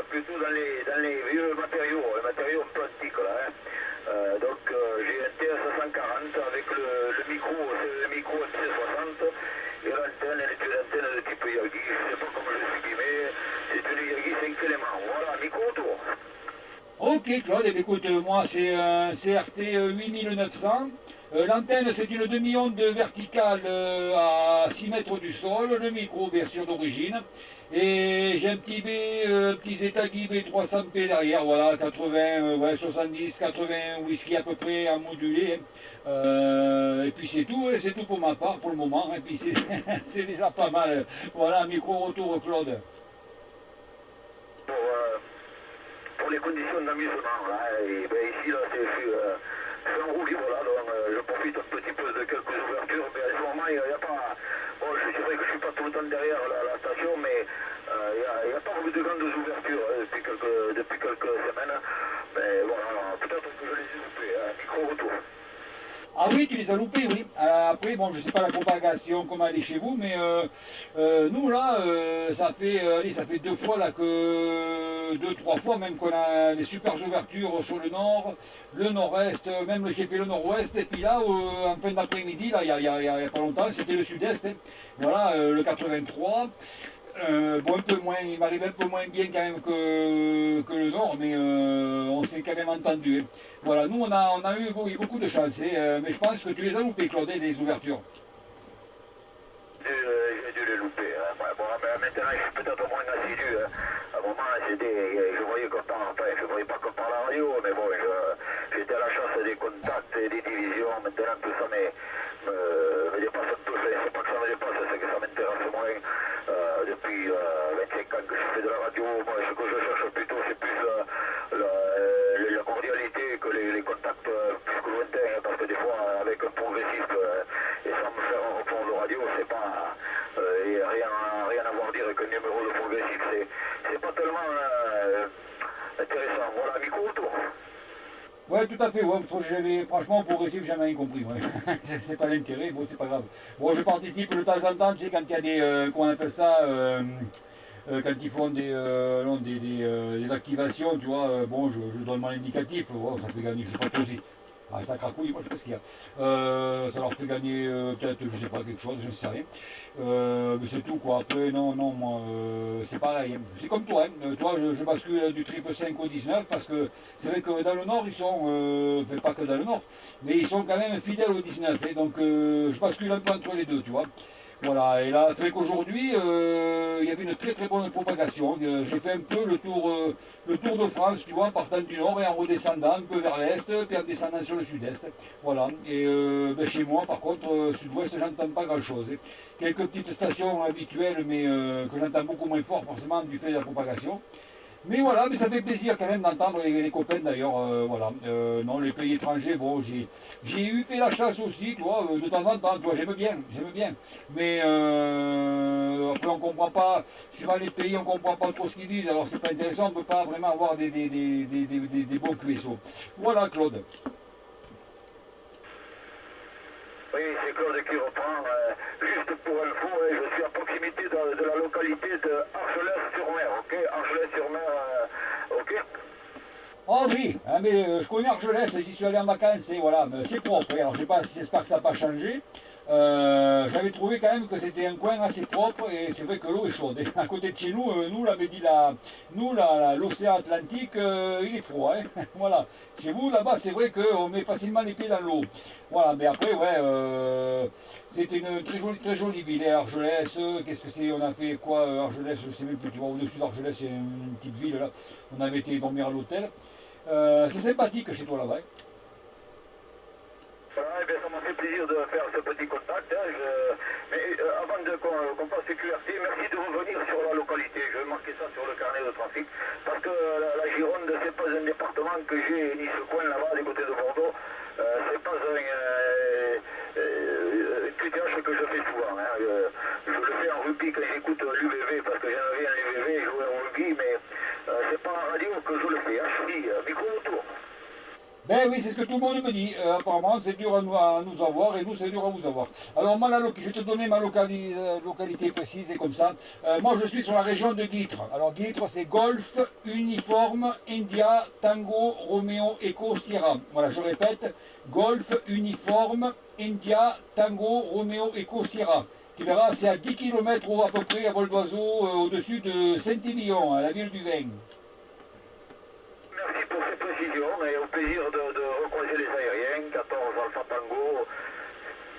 plutôt dans les vieux matériaux, les matériaux un peu antiques là. Hein. Donc j'ai un TS140 avec le micro, c'est le micro MC60 et l'antenne, elle est une antenne de type Yagi, je ne sais pas comment je l'explique, mais c'est une Yagi 5 éléments. Voilà, micro autour. Ok Claude, eh bien, écoute, moi c'est un CRT 8900. L'antenne c'est une demi-onde verticale à 6 mètres du sol, le micro bien sûr d'origine. Et j'ai un petit B, petit Zetagi B300P derrière, voilà, 80, ouais, 70, 80 whisky à peu près à moduler. Hein. Et puis c'est tout pour ma part pour le moment. Et puis c'est c'est déjà pas mal. Voilà, micro retour Claude. Pour, pour les conditions d'amusement. Là. Et ben, ici, là, c'est en roue libre, là, donc je profite un petit peu de quelques ouvertures, mais à ce moment, il n'y a pas... Bon, c'est vrai que je ne suis pas tout le temps derrière la station, mais il n'y a pas de grandes ouvertures depuis quelques semaines. Mais voilà, peut-être que je les ai loupées, hein, micro-retour. Ah oui, tu les as loupés, oui. Après, bon, je sais pas la propagation, comment elle est chez vous, mais nous, là, allez, ça fait 2 fois, là, que 2, 3 fois, même qu'on a les super ouvertures sur le nord, le nord-est, même j'ai fait le nord-ouest, et puis là, en fin d'après-midi, là, il y a pas longtemps, c'était le sud-est, hein. Voilà, le 83. Bon, un peu moins, il m'arrive un peu moins bien quand même que le Nord, mais on s'est quand même entendu. Hein. Voilà, nous on a eu beaucoup de chance, hein, mais je pense que tu les as loupés, Claude, les ouvertures. J'ai dû les louper. Hein. Ouais, bon, mais maintenant, je suis peut-être moins assidu. Hein. À un moment, je voyais que enfin, je voyais pas que par la radio, mais bon, j'étais à la chasse des contacts et des divisions. Maintenant, tout ça me dépasse un peu. C'est pas que ça me dépasse, c'est que ça m'intéresse moins. Depuis 25 ans que je fais de la radio, moi, ce que je cherche plutôt, c'est plus la cordialité que les contacts plus que lointains. Parce que des fois, avec un progressif et sans me faire un report de radio, c'est pas... et rien à voir dire qu'un numéro de progressif, c'est pas tellement intéressant. Voilà, micro autour. Ouais, tout à fait, ouais, franchement, progressif, j'ai jamais rien compris. Ouais. C'est pas l'intérêt, bon, c'est pas grave. Bon, je participe de temps en temps, tu sais, quand il y a des, comment on appelle ça, quand ils font non, des activations, tu vois, bon, je donne mon indicatif, wow, ça fait gagner, je sais pas toi aussi. Ah, ça cracouille, moi je sais pas ce qu'il y a. Ça leur fait gagner peut-être, je sais pas, quelque chose, je ne sais rien. Mais c'est tout quoi. Après, non, non, moi, c'est pareil. Hein. C'est comme toi, hein. Toi, je bascule du triple 5 au 19 parce que c'est vrai que dans le Nord, ils sont, enfin, pas que dans le Nord, mais ils sont quand même fidèles au 19. Hein. Donc, je bascule un peu entre les deux, tu vois. Voilà, et là, c'est vrai qu'aujourd'hui, il y avait une très très bonne propagation. J'ai fait un peu le tour de France, tu vois, en partant du nord et en redescendant un peu vers l'est, puis en descendant sur le sud-est. Voilà, et ben, chez moi, par contre, sud-ouest, j'entends pas grand-chose. Hein. Quelques petites stations habituelles, mais que j'entends beaucoup moins fort, forcément, du fait de la propagation. Mais voilà, mais ça fait plaisir quand même d'entendre les copains d'ailleurs, voilà. Non, les pays étrangers, bon, j'ai eu fait la chasse aussi, tu vois, de temps en temps, tu vois, j'aime bien, j'aime bien. Mais après on comprend pas, suivant les pays, on comprend pas trop ce qu'ils disent, alors c'est pas intéressant, on peut pas vraiment avoir des bons vaisseaux. Voilà Claude. Oui, c'est Claude qui reprend. Juste pour info, je suis à proximité de la localité de Argelès-sur-Mer, ok. Argelès-sur-Mer, ok. Oh oui, hein, mais je connais Argelès, j'y suis allé en vacances et voilà, c'est propre. Alors je sais pas, j'espère que ça n'a pas changé. J'avais trouvé quand même que c'était un coin assez propre et c'est vrai que l'eau est chaude. Et à côté de chez nous, l'océan Atlantique, il est froid. Hein. Voilà. Chez vous, là-bas, c'est vrai qu'on met facilement les pieds dans l'eau. Voilà, mais après, ouais, c'était une très jolie ville, hein, Argelès. Qu'est-ce que c'est? On a fait quoi, Argelès? Je sais même plus, tu vois, au-dessus d'Argelès, il y a une petite ville là. On avait été dormir à l'hôtel. C'est sympathique chez toi là-bas. Hein. Voilà, eh bien, ça m'a fait plaisir de faire ce petit contact. Hein, mais avant qu'on passe les QRT, merci de revenir sur la localité. Je vais marquer ça sur le carnet de trafic. Parce que la Gironde, c'est pas un département que j'ai, ni ce coin là-bas, du côté de Bordeaux. C'est pas un QTH que je fais souvent. Hein. Je le fais en rugby quand j'écoute l'UVV, parce que j'en avais un UVV, je jouais en rugby, mais c'est pas en radio que je le fais. Hein. Je dis, micro autour. Ben oui, c'est ce que tout le monde me dit. Apparemment, c'est dur à nous avoir et nous, c'est dur à vous avoir. Alors, moi, je vais te donner ma localité précise et comme ça. Moi, je suis sur la région de Guîtres. Alors, Guîtres, c'est Golf, Uniforme, India, Tango, Roméo, Echo, Sierra. Voilà, je répète. Golf, Uniforme, India, Tango, Roméo, Echo, Sierra. Tu verras, c'est à 10 km à peu près à vol d'oiseau au-dessus de Saint-Émilion, à la ville du vin. Merci pour ces précisions et au plaisir de recroiser les aériens. 14 Alpha Tango,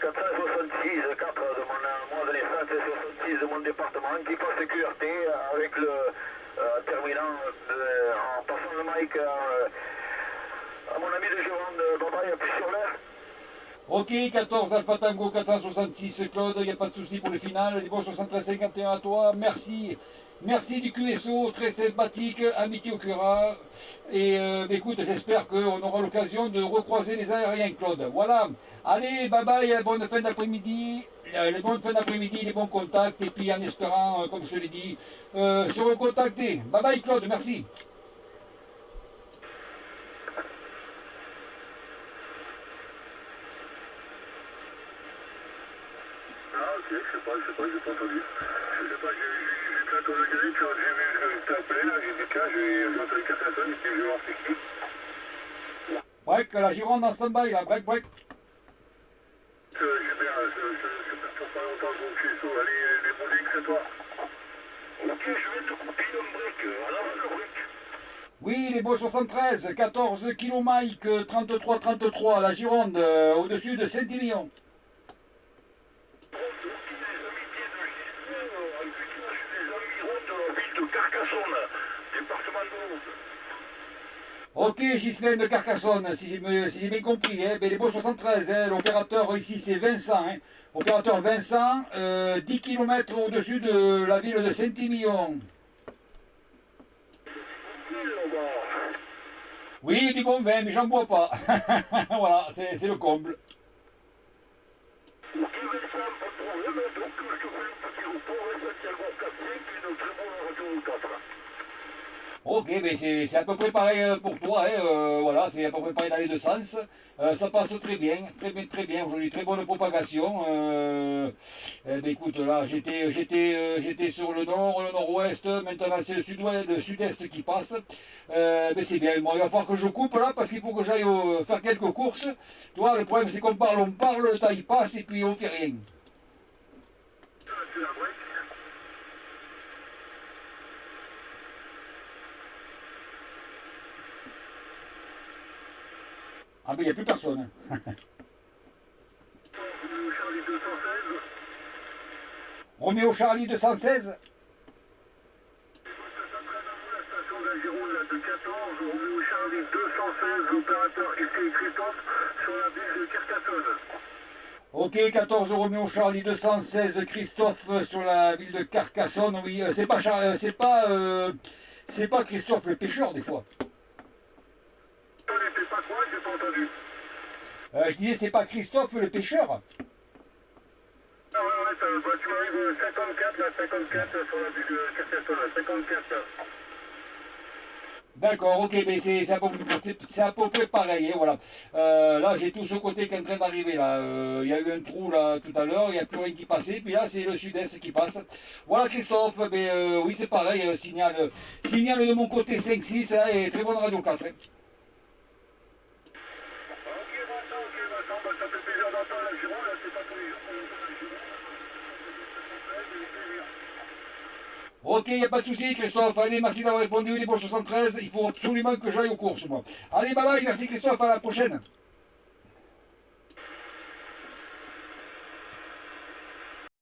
466, 4 de mon mois de naissance et 66 de mon département qui passe QRT avec le terminant en passant le mic à mon ami de Gironde, Babaye, plus sur l'air. Ok, 14 Alpha Tango 466 Claude, il n'y a pas de souci pour le final. Bon 73-51 à toi, merci. Merci du QSO, très sympathique, amitié au Cura. Et écoute, j'espère qu'on aura l'occasion de recroiser les aériens, Claude. Voilà, allez, bye bye, bonne fin d'après-midi. Les bonnes fins d'après-midi, les bons contacts. Et puis en espérant, comme je te l'ai dit, se recontacter. Bye bye, Claude, merci. Je sais pas, j'ai pas entendu. Je sais pas, j'ai pris un tour de grille, quand j'ai vu que tu appelé, là, j'ai dit tiens, j'ai entendu quelqu'un sonner, je vais voir c'est qui. Break, la Gironde en stand-by, là, break. J'ai bien, je perturbe pas longtemps mon QSO, allez, les mouliques, c'est toi. Ok, je vais te couper le break, alors le break. Oui, les beaux 73, 14 km Mike, 33-33, la Gironde, au-dessus de Saint-Émilion. Ok, Ghislaine de Carcassonne, si j'ai bien compris, hein, les beaux 73, hein, l'opérateur ici c'est Vincent, hein, opérateur Vincent, 10 km au-dessus de la ville de Saint-Émilion. Oui, du bon vin, mais j'en bois pas. Voilà, c'est le comble. Ok, mais c'est à peu près pareil pour toi, hein, voilà, c'est à peu près pareil dans les deux sens. Ça passe très bien aujourd'hui, très bonne propagation. Écoute, là, j'étais sur le nord, le nord-ouest, maintenant c'est le sud-est qui passe. Mais c'est bien, bon, il va falloir que je coupe là, parce qu'il faut que j'aille faire quelques courses. Tu vois, le problème c'est qu'on parle, le temps il passe, et puis on fait rien. Ah mais il n'y a plus personne. Roméo Charlie 216. Ok, 14 Roméo Charlie 216 Christophe sur la ville de Carcassonne. Oui, c'est pas Christophe le pêcheur des fois. Je disais, c'est pas Christophe le pêcheur. Ah ouais, tu m'arrives 54, là, 54 sur la ville de Carcassonne, 54. D'accord, ok, mais c'est à peu près pareil, hein, voilà. Là, j'ai tout ce côté qui est en train d'arriver, là. Il y a eu un trou, là, tout à l'heure, il n'y a plus rien qui passait, puis là, c'est le sud-est qui passe. Voilà, Christophe, oui, c'est pareil, signal de mon côté 5-6, hein, et très bonne radio 4. Hein. Ok, il n'y a pas de souci, Christophe. Allez, merci d'avoir répondu. Les beaux 73, il faut absolument que j'aille aux courses, moi. Allez, bye bye, merci Christophe, à la prochaine.